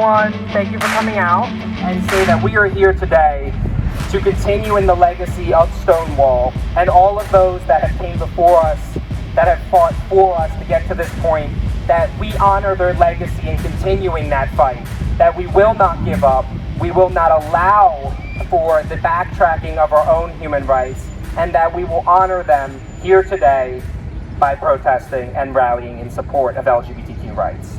everyone. Thank you for coming out, and say that we are here today to continue in the legacy of Stonewall and all of those that have came before us, that have fought for us to get to this point, that we honor their legacy in continuing that fight, that we will not give up, we will not allow for the backtracking of our own human rights, and that we will honor them here today by protesting and rallying in support of LGBTQ rights.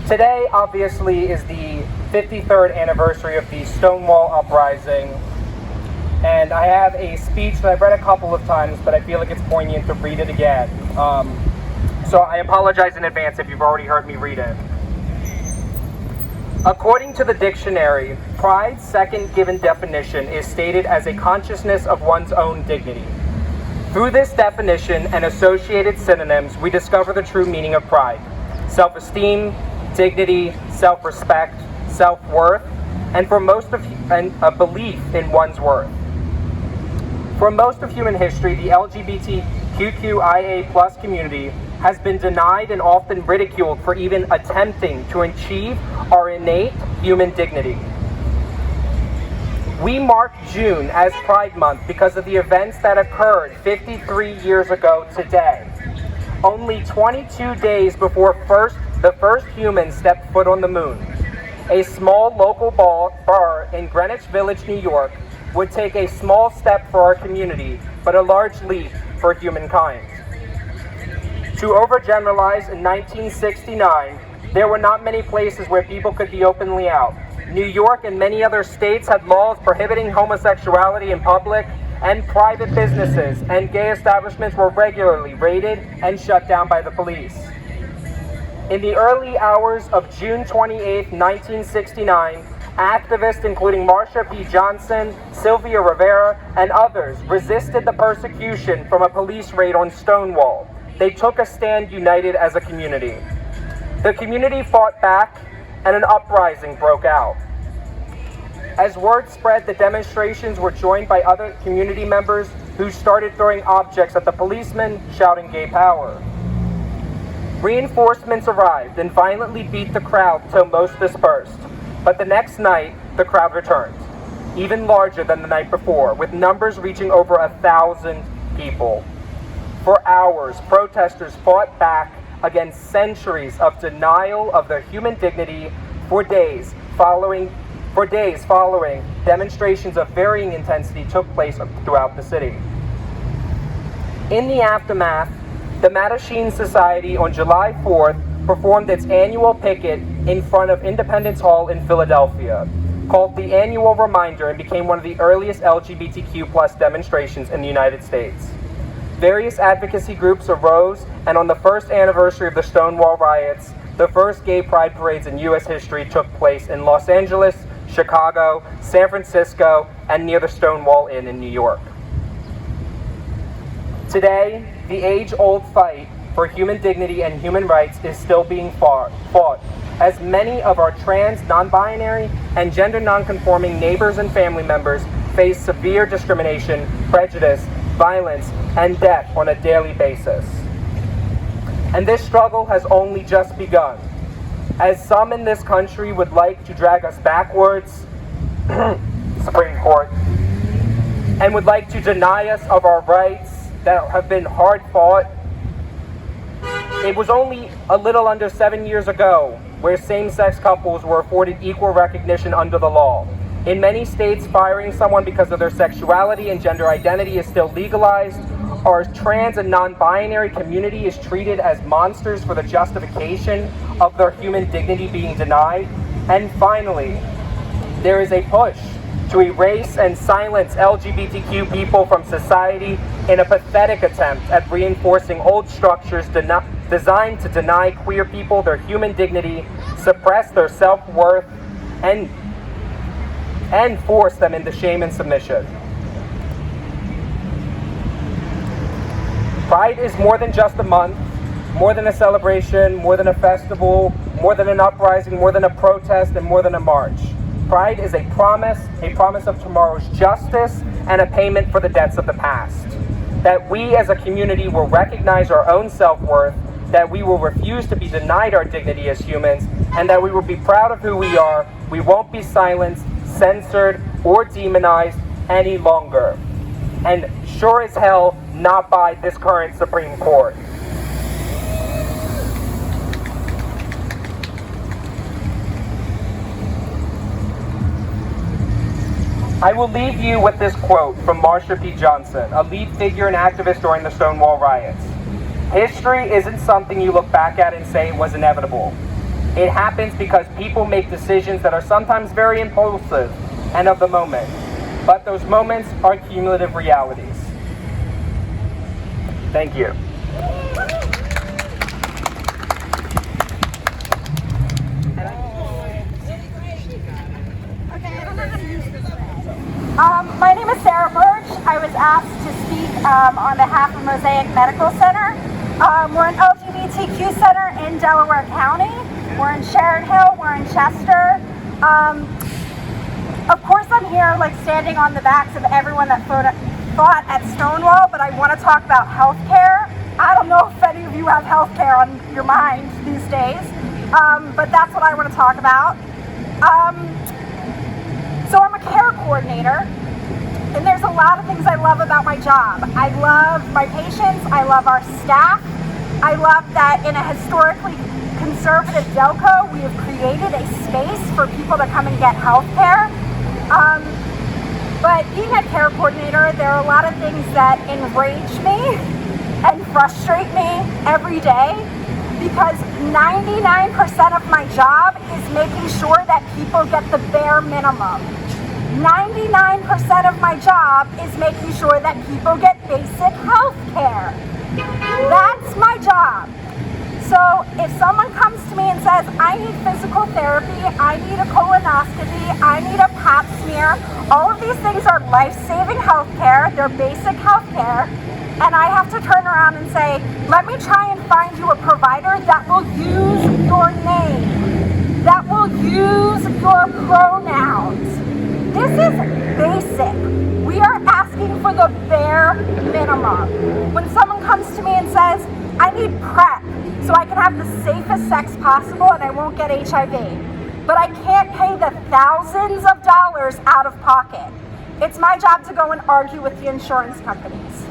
Today, obviously, is the 53rd anniversary of the Stonewall uprising, and I have a speech that I've read a couple of times, but I feel like it's poignant to read it again. So I apologize in advance if you've already heard me read it. According to the dictionary, pride's second given definition is stated as a consciousness of one's own dignity. Through this definition and associated synonyms, we discover the true meaning of pride: self-esteem, dignity, self-respect, self-worth, and a belief in one's worth. For most of human history, the LGBTQQIA+ community has been denied and often ridiculed for even attempting to achieve our innate human dignity. We mark June as Pride Month because of the events that occurred 53 years ago today, only 22 days before the first human stepped foot on the moon. A small local bar in Greenwich Village, New York, would take a small step for our community, but a large leap for humankind. To overgeneralize, in 1969, there were not many places where people could be openly out. New York and many other states had laws prohibiting homosexuality in public, and private businesses and gay establishments were regularly raided and shut down by the police. In the early hours of June 28, 1969, activists including Marsha P. Johnson, Sylvia Rivera, and others resisted the persecution from a police raid on Stonewall. They took a stand united as a community. The community fought back, and an uprising broke out. As word spread, the demonstrations were joined by other community members who started throwing objects at the policemen, shouting "Gay Power." Reinforcements arrived and violently beat the crowd till most dispersed. But the next night, the crowd returned, even larger than the night before, with numbers reaching over 1,000 people. For hours, protesters fought back against centuries of denial of their human dignity. For days following, demonstrations of varying intensity took place throughout the city. In the aftermath, the Mattachine Society on July 4th performed its annual picket in front of Independence Hall in Philadelphia, called the Annual Reminder, and became one of the earliest LGBTQ+ demonstrations in the United States. Various advocacy groups arose, and on the first anniversary of the Stonewall riots, the first gay pride parades in U.S. history took place in Los Angeles, Chicago, San Francisco, and near the Stonewall Inn in New York. Today, the age-old fight for human dignity and human rights is still being fought, as many of our trans, non-binary, and gender non-conforming neighbors and family members face severe discrimination, prejudice, violence, and death on a daily basis. And this struggle has only just begun, as some in this country would like to drag us backwards, Supreme Court, and would like to deny us of our rights that have been hard fought. It was only a little under 7 years ago where same-sex couples were afforded equal recognition under the law. In many states, firing someone because of their sexuality and gender identity is still legalized. Our trans and non-binary community is treated as monsters for the justification of their human dignity being denied. And finally, there is a push to erase and silence LGBTQ people from society in a pathetic attempt at reinforcing old structures designed to deny queer people their human dignity, suppress their self-worth, and force them into shame and submission. Pride is more than just a month, more than a celebration, more than a festival, more than an uprising, more than a protest, and more than a march. Pride is a promise of tomorrow's justice and a payment for the debts of the past. That we as a community will recognize our own self-worth, that we will refuse to be denied our dignity as humans, and that we will be proud of who we are. We won't be silenced, censored, or demonized any longer. And sure as hell, not by this current Supreme Court. I will leave you with this quote from Marsha P. Johnson, a lead figure and activist during the Stonewall riots. History isn't something you look back at and say it was inevitable. It happens because people make decisions that are sometimes very impulsive and of the moment. But those moments are cumulative realities. Thank you. My name is Sarah Birch. I was asked to speak on behalf of Mosaic Medical Center. We're an LGBTQ center in Delaware County. We're in Sharon Hill. We're in Chester. Of course, I'm here standing on the backs of everyone that fought at Stonewall, but I want to talk about healthcare. I don't know if any of you have healthcare on your mind these days, but that's what I want to talk about. So I'm a care coordinator, and there's a lot of things I love about my job. I love my patients, I love our staff, I love that in a historically conservative Delco, we have created a space for people to come and get health care. But being a care coordinator, there are a lot of things that enrage me and frustrate me every day, because 99% of my job is making sure that people get the bare minimum. 99% of my job is making sure that people get basic health care. That's my job. So if someone comes to me and says, I need physical therapy, I need a colonoscopy, I need a pap smear, all of these things are life-saving health care, they're basic health care, and I have to turn around and say, let me try and find you a provider that will use your name, that will use your pronouns. This is basic. We are asking for the bare minimum. When someone comes to me and says, I need PrEP so I can have the safest sex possible and I won't get HIV, but I can't pay the thousands of dollars out of pocket, it's my job to go and argue with the insurance companies.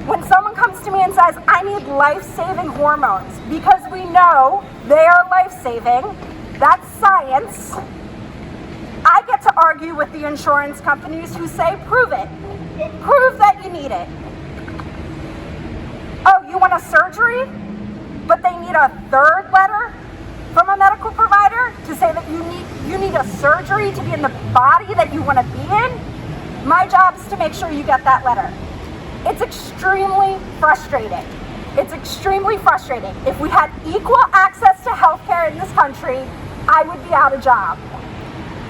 When someone comes to me and says, I need life-saving hormones, because we know they are life-saving, that's science, I get to argue with the insurance companies who say, prove it. Prove that you need it. Oh, you want a surgery? But they need a third letter from a medical provider to say that you need a surgery to be in the body that you want to be in? My job is to make sure you get that letter. It's extremely frustrating. It's extremely frustrating. If we had equal access to healthcare in this country, I would be out of job.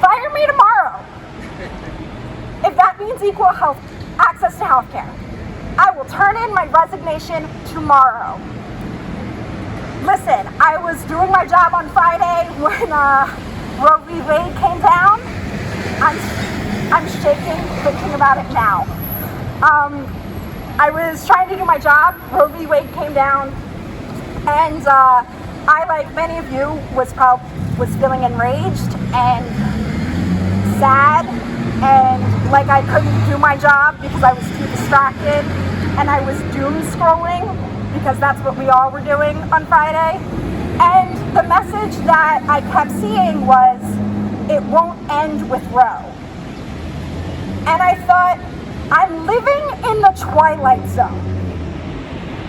Fire me tomorrow. If that means equal access to healthcare, I will turn in my resignation tomorrow. Listen, I was doing my job on Friday when Roe v. Wade came down. I'm shaking thinking about it now. I was trying to do my job. Roe v. Wade came down, and I, like many of you, was feeling enraged and sad, and like I couldn't do my job because I was too distracted, and I was doom scrolling because that's what we all were doing on Friday. And the message that I kept seeing was, it won't end with Roe. And I thought, I'm living in the twilight zone.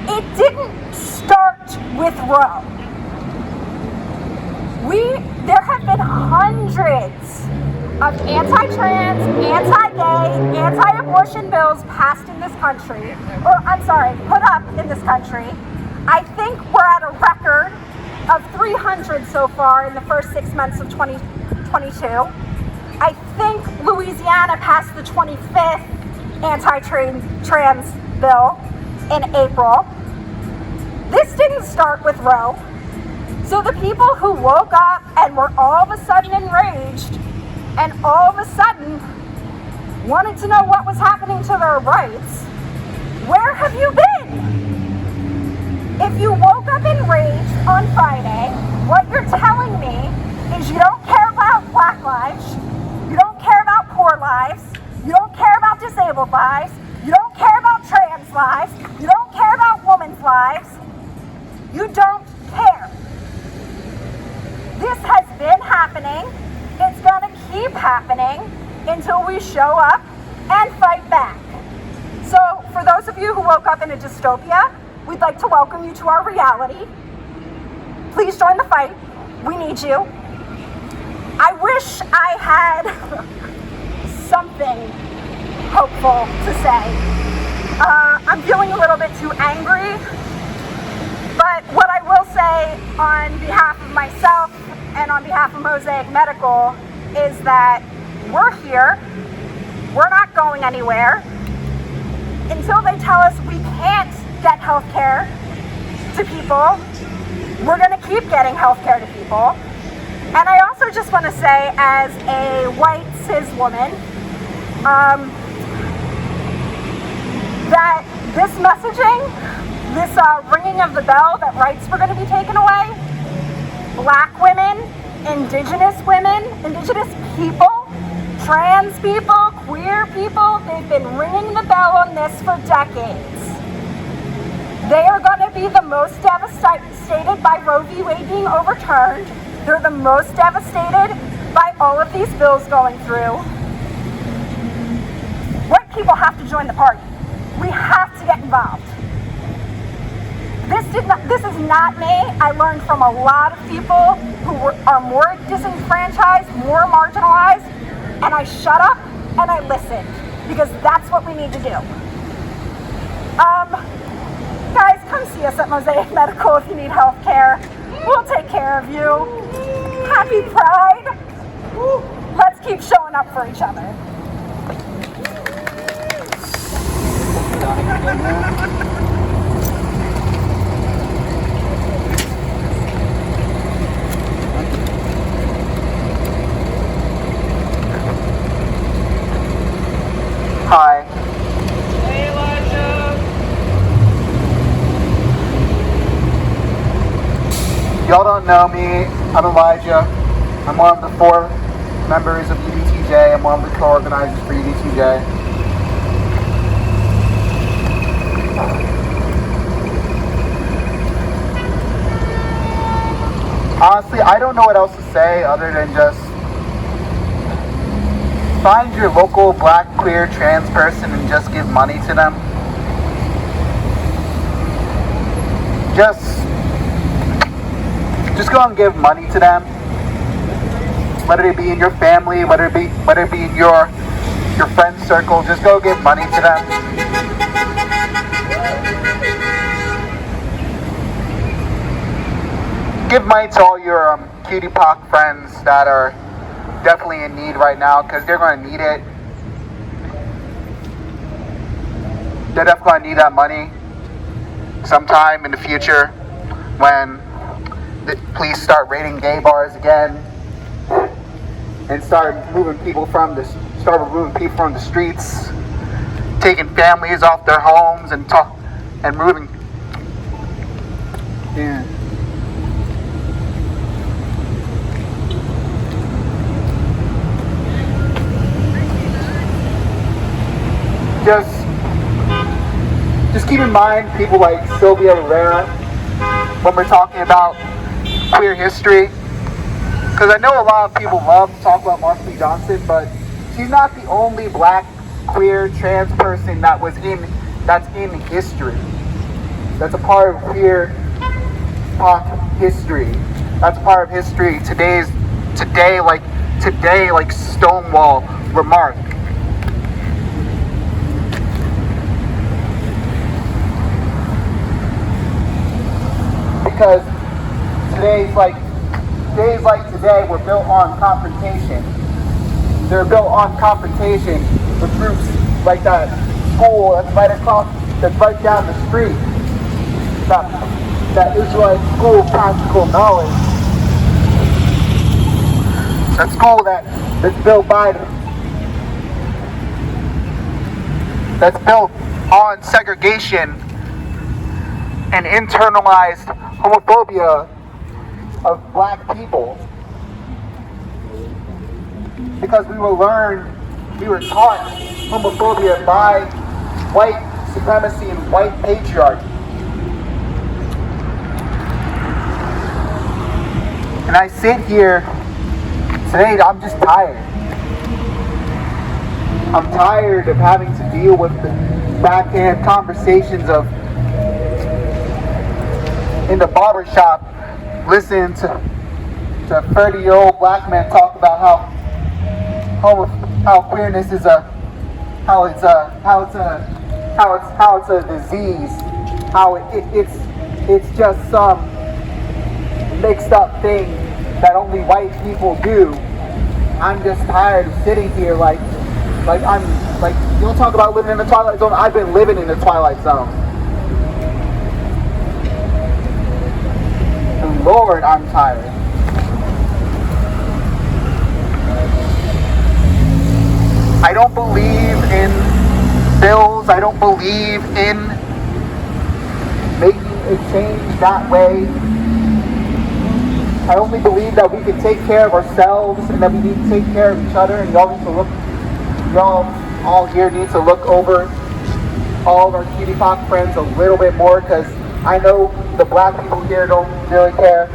It didn't start with Roe. There have been hundreds of anti-trans, anti-gay, anti-abortion bills passed in this country, put up in this country. I think we're at a record of 300 so far in the first 6 months of 2022. I think Louisiana passed the 25th anti-trans bill in April. This didn't start with Roe. So the people who woke up and were all of a sudden enraged and all of a sudden wanted to know what was happening to their rights, where have you been? If you woke up enraged on Friday, what you're telling me is you don't care about Black lives, you don't care about poor lives, you don't care about disabled lives, you don't care about trans lives, you don't care about women's lives, you don't care. This has been happening, it's gonna keep happening until we show up and fight back. So for those of you who woke up in a dystopia, we'd like to welcome you to our reality. Please join the fight. We need you. I wish I had something hopeful to say. I'm feeling a little bit too angry, but what I will say on behalf of myself and on behalf of Mosaic Medical is that we're here. We're not going anywhere until they tell us we can't get health care to people. We're going to keep getting health care to people. And I also just want to say, as a white cis woman, that this messaging, this ringing of the bell that rights were going to be taken away, Black women, indigenous people, trans people, queer people, they've been ringing the bell on this for decades. They are going to be the most devastated by Roe v. Wade being overturned. They're the most devastated by all of these bills going through. White people have to join the party. We have to get involved. This is not me. I learned from a lot of people who are more disenfranchised, more marginalized, and I shut up and I listened because that's what we need to do. Guys, come see us at Mosaic Medical if you need health care. We'll take care of you. Happy Pride. Let's keep showing up for each other. Hi. Hey, Elijah. Y'all don't know me. I'm Elijah. I'm one of the 4 members of UDTJ. I'm one of the co-organizers for UDTJ. Honestly, I don't know what else to say other than just find your local Black, queer, trans person and just give money to them. Just go and give money to them. Whether it be in your family, whether it be in your friend circle, just go give money to them. Give money to all your cutie pock friends that are definitely in need right now, because they're going to need it. They're definitely going to need that money sometime in the future when the police start raiding gay bars again and start removing people from the streets, taking families off their homes and moving. Yeah. Just keep in mind people like Sylvia Rivera when we're talking about queer history, because I know a lot of people love to talk about Marsha P. Johnson, but she's not the only Black, queer, trans person that's in history. That's a part of queer pop history. That's part of history. Today, like Stonewall remarked. Because days like today were built on confrontation. They're built on confrontation with groups like that school that's right down the street. That Israelite School of Practical Knowledge. That school that's built on segregation and internalized homophobia of black people. Because we were taught homophobia by white supremacy and white patriarchy. And I sit here today, I'm just tired. I'm tired of having to deal with the backhand conversations of in the barbershop, listening to 30-year-old black men talk about how queerness is how it's a disease, how it's just some mixed up thing that only white people do. I'm just tired of sitting here like I'm like, you want to talk about living in the Twilight Zone? I've been living in the Twilight Zone. And Lord, I'm tired. I don't believe in bills. I don't believe in making a change that way. I only believe that we can take care of ourselves and that we need to take care of each other, and y'all all here need to look over all of our cutie pop friends a little bit more, because I know the black people here don't really care.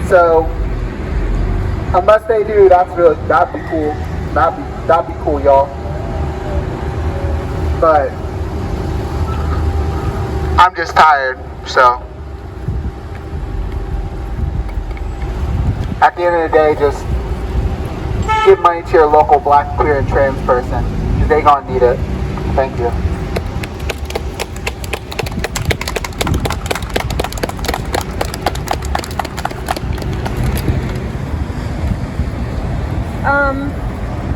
So unless they do, that'd be cool. That'd be cool, y'all. But I'm just tired, so at the end of the day, just give money to your local black, queer, and trans person, because they gonna need it. Thank you.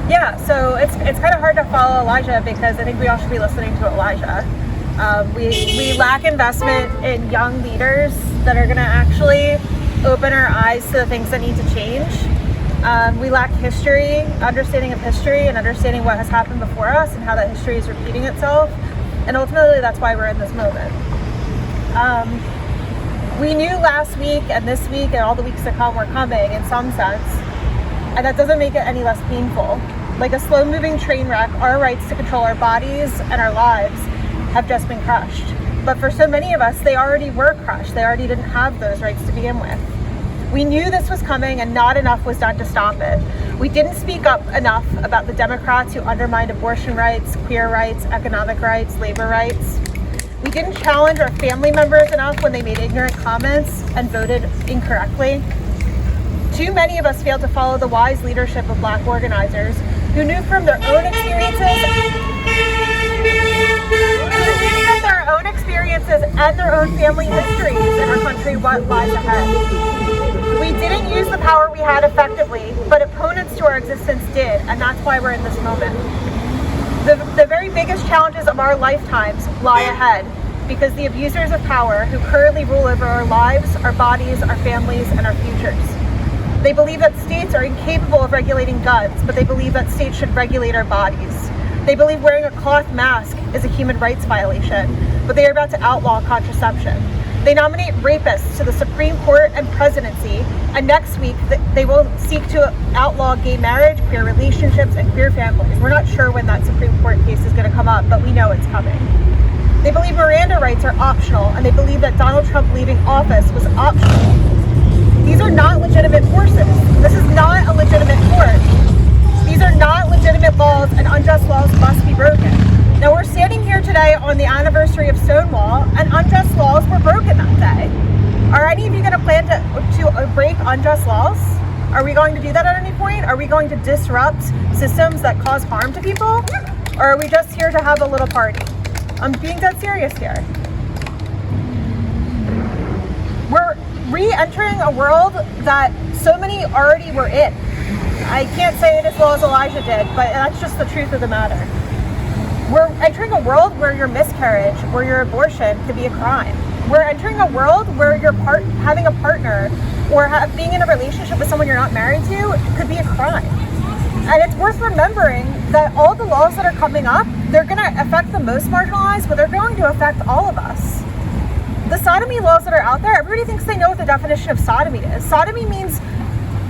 Yeah, so it's kind of hard to follow Elijah, because I think we all should be listening to Elijah. We lack investment in young leaders that are going to actually open our eyes to the things that need to change. We lack understanding of history, and understanding what has happened before us and how that history is repeating itself. And ultimately, that's why we're in this moment. We knew last week and this week and all the weeks to come were coming in some sense, and that doesn't make it any less painful. Like a slow-moving train wreck, our rights to control our bodies and our lives have just been crushed. But for so many of us, they already were crushed. They already didn't have those rights to begin with. We knew this was coming, and not enough was done to stop it. We didn't speak up enough about the Democrats who undermined abortion rights, queer rights, economic rights, labor rights. We didn't challenge our family members enough when they made ignorant comments and voted incorrectly. Too many of us failed to follow the wise leadership of black organizers who knew from their own experiences and their own family histories in our country what lies ahead. We didn't use the power we had effectively, but opponents to our existence did, and that's why we're in this moment. The very biggest challenges of our lifetimes lie ahead, because the abusers of power who currently rule over our lives, our bodies, our families, and our futures. They believe that states are incapable of regulating guns, but they believe that states should regulate our bodies. They believe wearing a cloth mask is a human rights violation, but they are about to outlaw contraception. They nominate rapists to the Supreme Court and presidency, and next week they will seek to outlaw gay marriage, queer relationships, and queer families. We're not sure when that Supreme Court case is going to come up, but we know it's coming. They believe Miranda rights are optional, and they believe that Donald Trump leaving office was optional. These are not legitimate forces. This is not a legitimate court. These are not legitimate laws, and unjust laws must be broken. Now, we're standing here today on the anniversary of Stonewall, and unjust laws were broken that day. Are any of you going to plan to break unjust laws? Are we going to do that at any point? Are we going to disrupt systems that cause harm to people? Or are we just here to have a little party? I'm being dead serious here. We're re-entering a world that so many already were in. I can't say it as well as Elijah did, but that's just the truth of the matter. We're entering a world where your miscarriage, where your abortion could be a crime. We're entering a world where having a partner or being in a relationship with someone you're not married to could be a crime. And it's worth remembering that all the laws that are coming up, they're going to affect the most marginalized, but they're going to affect all of us. The sodomy laws that are out there, everybody thinks they know what the definition of sodomy is. Sodomy means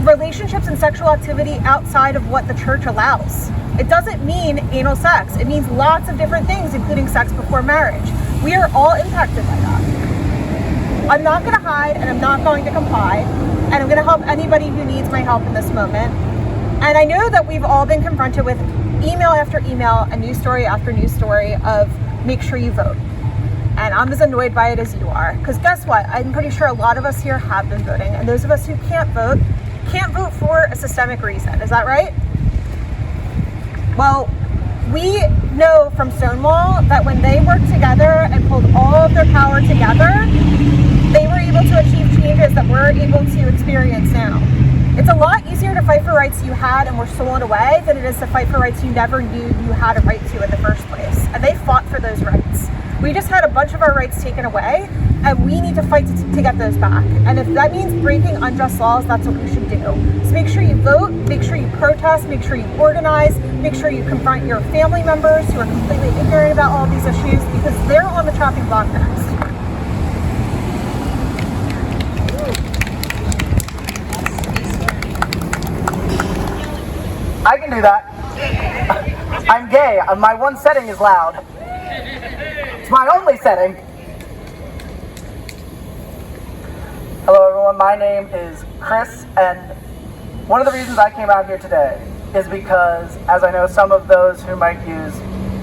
relationships and sexual activity outside of what the church allows. It doesn't mean anal sex. It means lots of different things, including sex before marriage. We are all impacted by that. I'm not going to hide, and I'm not going to comply, and I'm going to help anybody who needs my help in this moment. And I know that we've all been confronted with email after email and news story after news story of make sure you vote. And I'm as annoyed by it as you are. Because guess what? I'm pretty sure a lot of us here have been voting. And those of us who can't vote for a systemic reason. Is that right? Well, we know from Stonewall that when they worked together and pulled all of their power together, they were able to achieve changes that we're able to experience now. It's a lot easier to fight for rights you had and were stolen away than it is to fight for rights you never knew you had a right to in the first place. And they fought for those rights. We just had a bunch of our rights taken away, and we need to fight to get those back. And if that means breaking unjust laws, that's what we should do. So make sure you vote, make sure you protest, make sure you organize, make sure you confront your family members who are completely ignorant about all these issues, because they're on the chopping block next. I can do that. I'm gay. My one setting is loud. It's my only setting. Hello everyone, my name is Chris, and one of the reasons I came out here today is because, as I know some of those who might use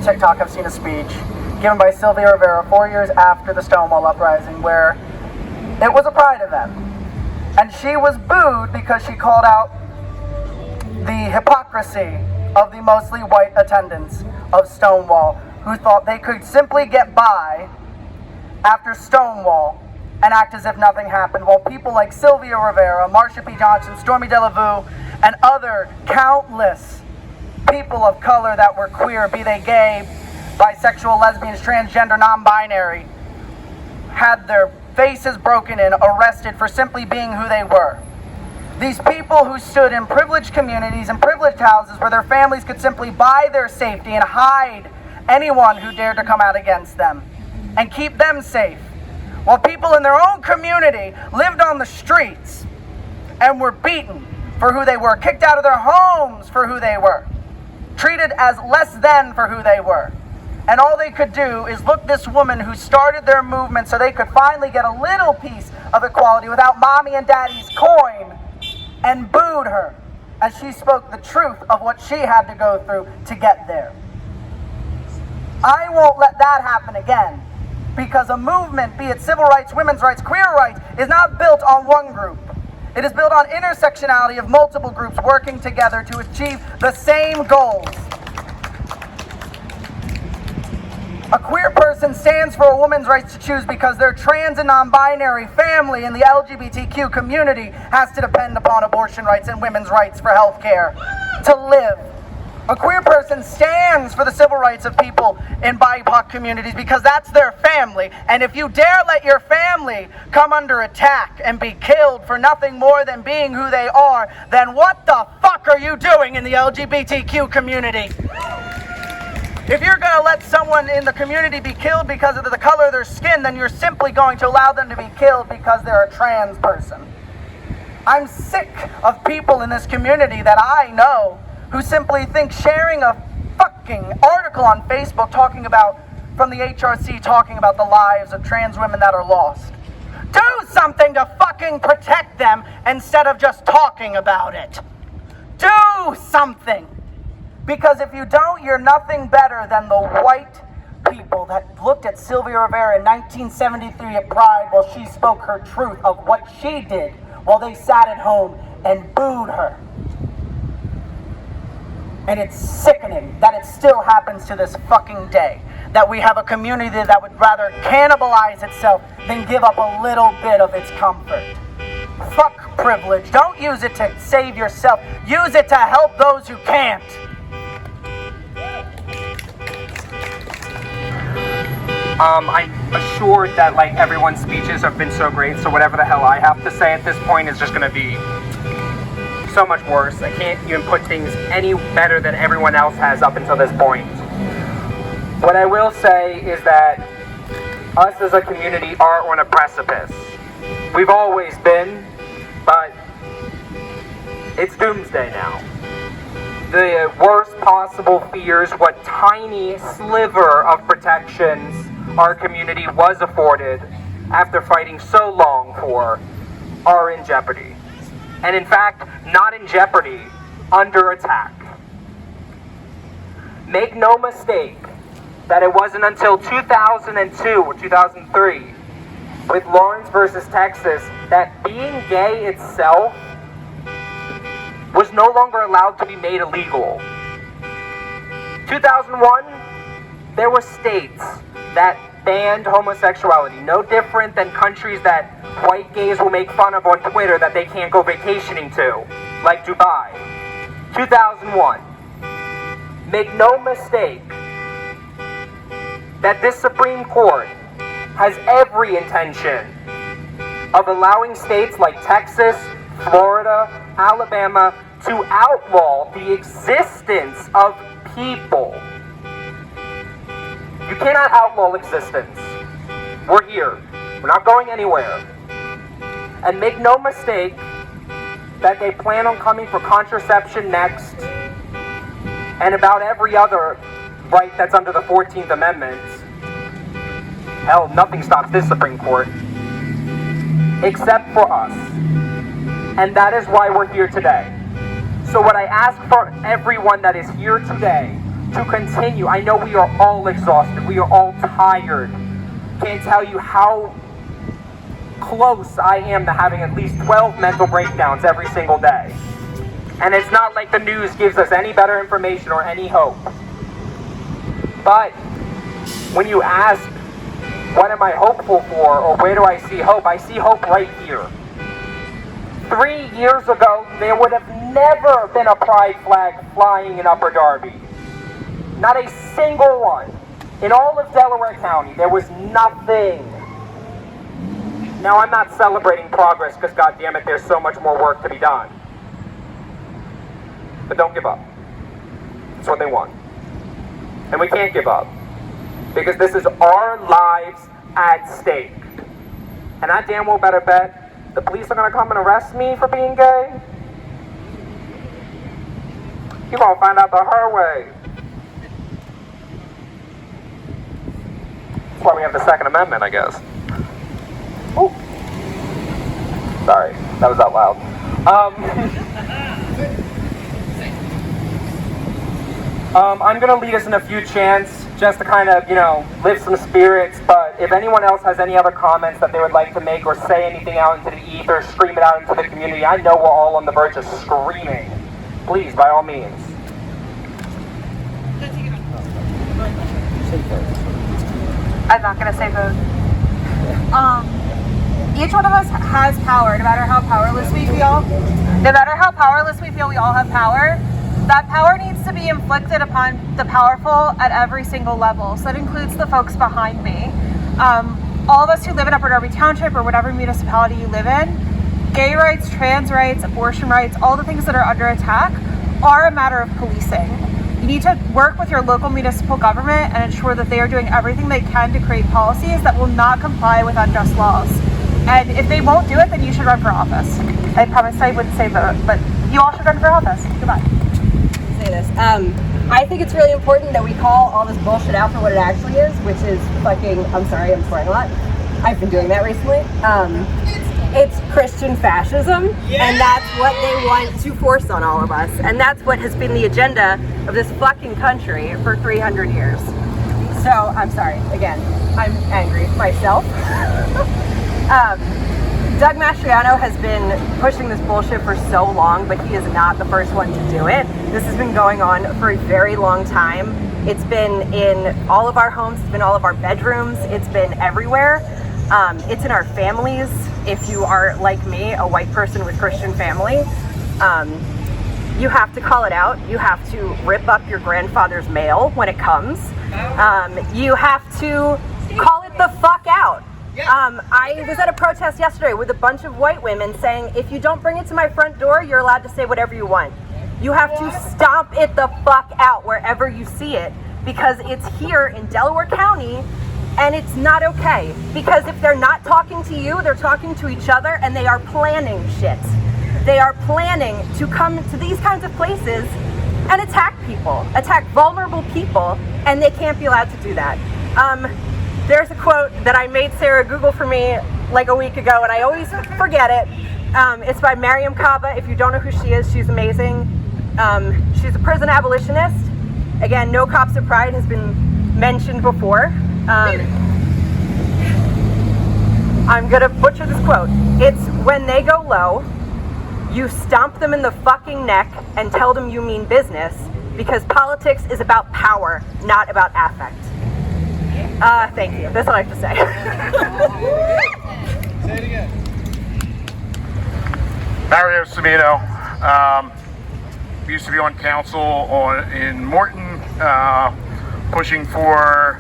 TikTok have seen a speech given by Sylvia Rivera 4 years after the Stonewall uprising, where it was a pride event. And she was booed because she called out the hypocrisy of the mostly white attendants of Stonewall, who thought they could simply get by after Stonewall and act as if nothing happened, while people like Sylvia Rivera, Marsha P. Johnson, Stormy Delavue, and other countless people of color that were queer, be they gay, bisexual, lesbians, transgender, non-binary, had their faces broken in, arrested for simply being who they were. These people who stood in privileged communities and privileged houses where their families could simply buy their safety and hide anyone who dared to come out against them and keep them safe, while people in their own community lived on the streets and were beaten for who they were, kicked out of their homes for who they were, treated as less than for who they were. And all they could do is look this woman who started their movement so they could finally get a little piece of equality without mommy and daddy's coin, and booed her as she spoke the truth of what she had to go through to get there. I won't let that happen again, because a movement, be it civil rights, women's rights, queer rights, is not built on one group. It is built on intersectionality of multiple groups working together to achieve the same goals. A queer person stands for a woman's rights to choose because their trans and non-binary family in the LGBTQ community has to depend upon abortion rights and women's rights for health care to live. A queer person stands for the civil rights of people in BIPOC communities because that's their family. And if you dare let your family come under attack and be killed for nothing more than being who they are, then what the fuck are you doing in the LGBTQ community? If you're going to let someone in the community be killed because of the color of their skin, then you're simply going to allow them to be killed because they're a trans person. I'm sick of people in this community that I know who simply think sharing a fucking article on Facebook talking about, from the HRC, talking about the lives of trans women that are lost. Do something to fucking protect them instead of just talking about it. Do something. Because if you don't, you're nothing better than the white people that looked at Sylvia Rivera in 1973 at Pride while she spoke her truth of what she did while they sat at home and booed her. And it's sickening that it still happens to this fucking day. That we have a community that would rather cannibalize itself than give up a little bit of its comfort. Fuck privilege. Don't use it to save yourself. Use it to help those who can't. I'm assured that like everyone's speeches have been so great, so whatever the hell I have to say at this point is just gonna be so much worse. I can't even put things any better than everyone else has up until this point. What I will say is that us as a community are on a precipice. We've always been, but it's doomsday now. The worst possible fears, what tiny sliver of protections our community was afforded after fighting so long for, are in jeopardy. And in fact, not in jeopardy, under attack. Make no mistake that it wasn't until 2002 or 2003 with Lawrence versus Texas that being gay itself was no longer allowed to be made illegal. 2001, there were states that banned homosexuality, no different than countries that white gays will make fun of on Twitter that they can't go vacationing to, like Dubai. 2001. Make no mistake that this Supreme Court has every intention of allowing states like Texas, Florida, Alabama to outlaw the existence of people. You cannot outlaw existence. We're here. We're not going anywhere. And make no mistake that they plan on coming for contraception next, and about every other right that's under the 14th Amendment. Hell, nothing stops this Supreme Court, except for us. And that is why we're here today. So what I ask for everyone that is here today to continue, I know we are all exhausted, we are all tired. Can't tell you how close I am to having at least 12 mental breakdowns every single day. And it's not like the news gives us any better information or any hope. But when you ask, what am I hopeful for, or where do I see hope? I see hope right here. 3 years ago, there would have never been a pride flag flying in Upper Darby. Not a single one. In all of Delaware County, there was nothing. Now, I'm not celebrating progress because, goddammit, there's so much more work to be done. But don't give up. That's what they want. And we can't give up. Because this is our lives at stake. And I damn well better bet the police are going to come and arrest me for being gay. You're going to find out the hard way. That's why we have the Second Amendment, I guess. Ooh. Sorry, that was out loud. I'm going to lead us in a few chants just to kind of, lift some spirits, but if anyone else has any other comments that they would like to make or say anything out into the ether, scream it out into the community, I know we're all on the verge of screaming. Please, by all means. I'm not going to say vote. Each one of us has power, no matter how powerless we feel. No matter how powerless we feel, we all have power. That power needs to be inflicted upon the powerful at every single level. So that includes the folks behind me. All of us who live in Upper Darby Township or whatever municipality you live in, gay rights, trans rights, abortion rights, all the things that are under attack are a matter of policing. You need to work with your local municipal government and ensure that they are doing everything they can to create policies that will not comply with unjust laws. And if they won't do it, then you should run for office. I promised I wouldn't say vote, but you all should run for office. Goodbye. Say this. I think it's really important that we call all this bullshit out for what it actually is, which is fucking, I'm sorry, I'm swearing a lot. I've been doing that recently. It's Christian fascism, and that's what they want to force on all of us. And that's what has been the agenda of this fucking country for 300 years. So, I'm sorry, again, I'm angry myself. Doug Mastriano has been pushing this bullshit for so long, but he is not the first one to do it. This has been going on for a very long time. It's been in all of our homes, it's been all of our bedrooms, it's been everywhere. It's in our families. If you are, like me, a white person with Christian family, you have to call it out. You have to rip up your grandfather's mail when it comes. You have to call it the fuck out. I was at a protest yesterday with a bunch of white women saying, if you don't bring it to my front door, you're allowed to say whatever you want. You have to stomp it the fuck out wherever you see it, because it's here in Delaware County, and it's not okay. Because if they're not talking to you, they're talking to each other, and they are planning shit. They are planning to come to these kinds of places and attack people, attack vulnerable people, and they can't be allowed to do that. There's a quote that I made Sarah Google for me like a week ago, and I always forget it. It's by Mariam Kaba. If you don't know who she is, she's amazing. She's a prison abolitionist. Again, No Cops of Pride has been mentioned before. I'm gonna butcher this quote. It's, when they go low, you stomp them in the fucking neck and tell them you mean business, because politics is about power, not about affect. Thank you. That's all I have to say. Say it again. Mario Cimino, used to be on council in Morton, pushing for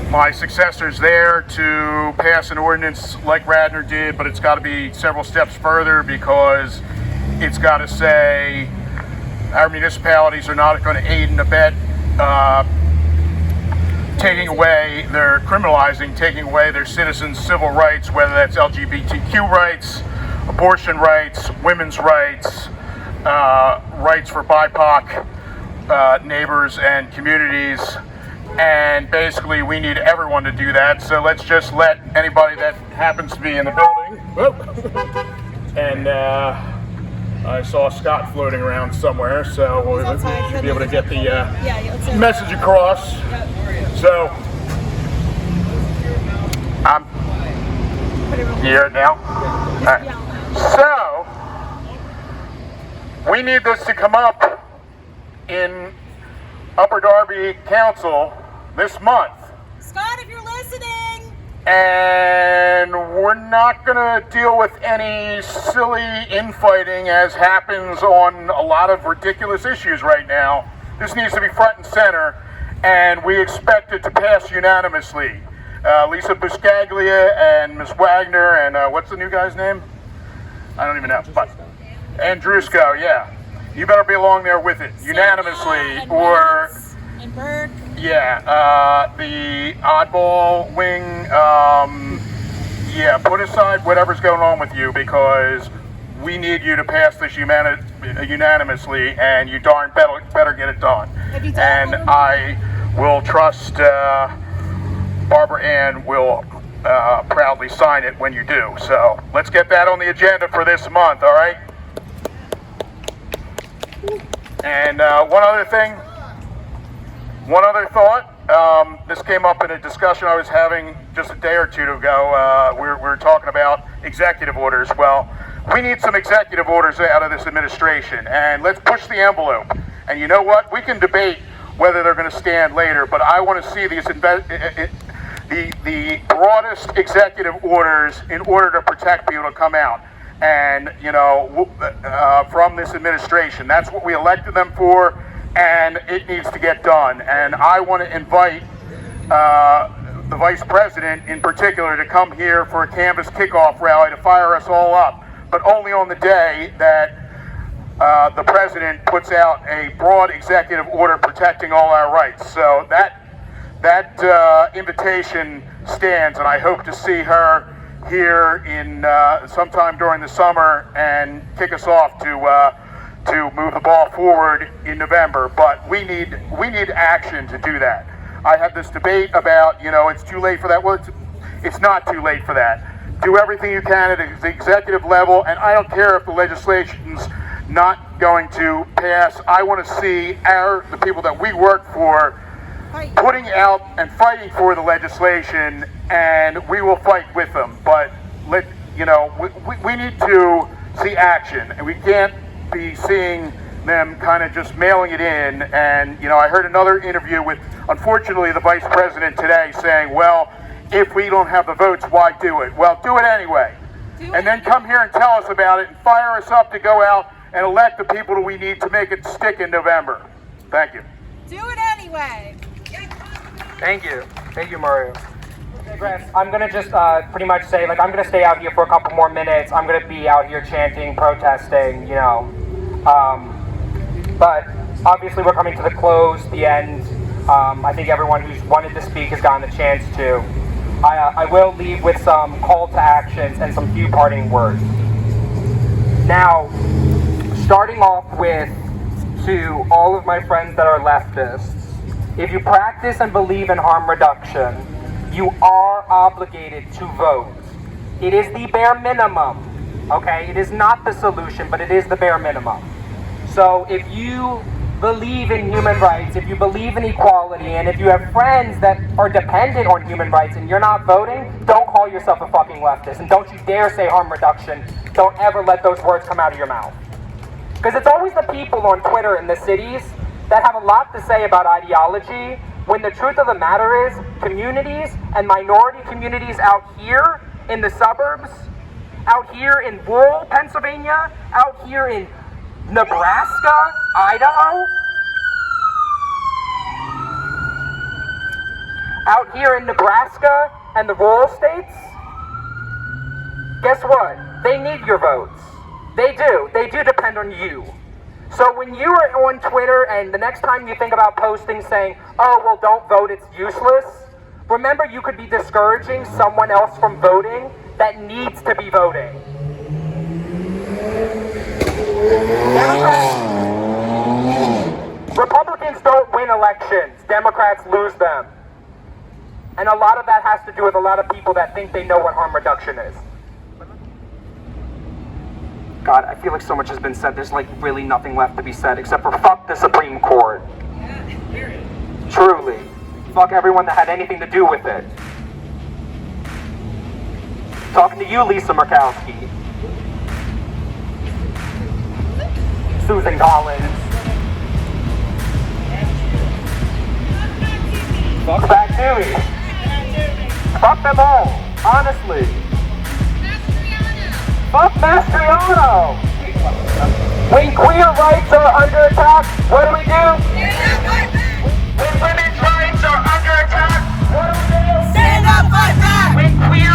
my successors there to pass an ordinance like Radnor did, but it's got to be several steps further, because it's got to say our municipalities are not going to aid and abet taking away their citizens' civil rights, whether that's LGBTQ rights, abortion rights, women's rights, rights for BIPOC neighbors and communities. And basically we need everyone to do that, so let's just let anybody that happens to be in the building. And I saw Scott floating around somewhere, so we should be able to get the message across. So I'm here now. All right. So we need this to come up in Upper Darby Council this month. Scott, if you're listening. And we're not going to deal with any silly infighting as happens on a lot of ridiculous issues right now. This needs to be front and center, and we expect it to pass unanimously. Lisa Buscaglia and Ms. Wagner and what's the new guy's name? I don't even know. But Andrusko, yeah. You better be along there with it unanimously, or and Burke. Yeah, the oddball wing. Yeah, put aside whatever's going on with you, because we need you to pass this unanimously, and you darn better get it done. And I will trust Barbara Ann will proudly sign it when you do. So let's get that on the agenda for this month, all right? And one other thought. This came up in a discussion I was having just a day or two ago. We were talking about executive orders. Well, we need some executive orders out of this administration, and let's push the envelope. And you know what? We can debate whether they're going to stand later, but I want to see these the broadest executive orders in order to protect people to come out. And, you know, from this administration. That's what we elected them for, and it needs to get done. And I want to invite the Vice President in particular to come here for a canvas kickoff rally to fire us all up, but only on the day that the President puts out a broad executive order protecting all our rights. So that invitation stands, and I hope to see her here in sometime during the summer and kick us off to move the ball forward in November. But we need action to do that. I had this debate about, you know, it's too late for that. Well, it's not too late for that. Do everything you can at the executive level, and I don't care if the legislation's not going to pass. I want to see the people that we work for putting out and fighting for the legislation, and we will fight with them. But we need to see action, and we can't be seeing them kind of just mailing it in. And I heard another interview with, unfortunately, the Vice President today saying, well, if we don't have the votes, why do it? Well, do it anyway. And then come here and tell us about it and fire us up to go out and elect the people that we need to make it stick in November. Thank you. Do it anyway. Thank you, Mario. digress. I'm gonna just pretty much say, like, I'm gonna stay out here for a couple more minutes. I'm gonna be out here chanting, protesting, you know. But obviously we're coming to the close, the end. I think everyone who's wanted to speak has gotten a chance to. I will leave with some call to actions and some few parting words. Now, starting off with, to all of my friends that are leftists, if you practice and believe in harm reduction, you are obligated to vote. It is the bare minimum, okay? It is not the solution, but it is the bare minimum. So if you believe in human rights, if you believe in equality, and if you have friends that are dependent on human rights and you're not voting, don't call yourself a fucking leftist. And don't you dare say harm reduction. Don't ever let those words come out of your mouth. Because it's always the people on Twitter in the cities that have a lot to say about ideology, when the truth of the matter is communities and minority communities out here in the suburbs, out here in rural Pennsylvania, out here in Nebraska, Idaho, out here in Nebraska and the rural states, guess what? They need your votes. They do. They do depend on you. So when you are on Twitter and the next time you think about posting saying, oh, well, don't vote, it's useless, remember you could be discouraging someone else from voting that needs to be voting. Republicans don't win elections. Democrats lose them. And a lot of that has to do with a lot of people that think they know what harm reduction is. God, I feel like so much has been said. There's like really nothing left to be said except for fuck the Supreme Court. Truly. Fuck everyone that had anything to do with it. Talking to you, Lisa Murkowski. Susan Collins. Fuck Back Dewey. Fuck them all, honestly. Fuck Mastriano! When queer rights are under attack, what do we do? When women's rights are under attack, what do we do? Stand up, fight back! When queer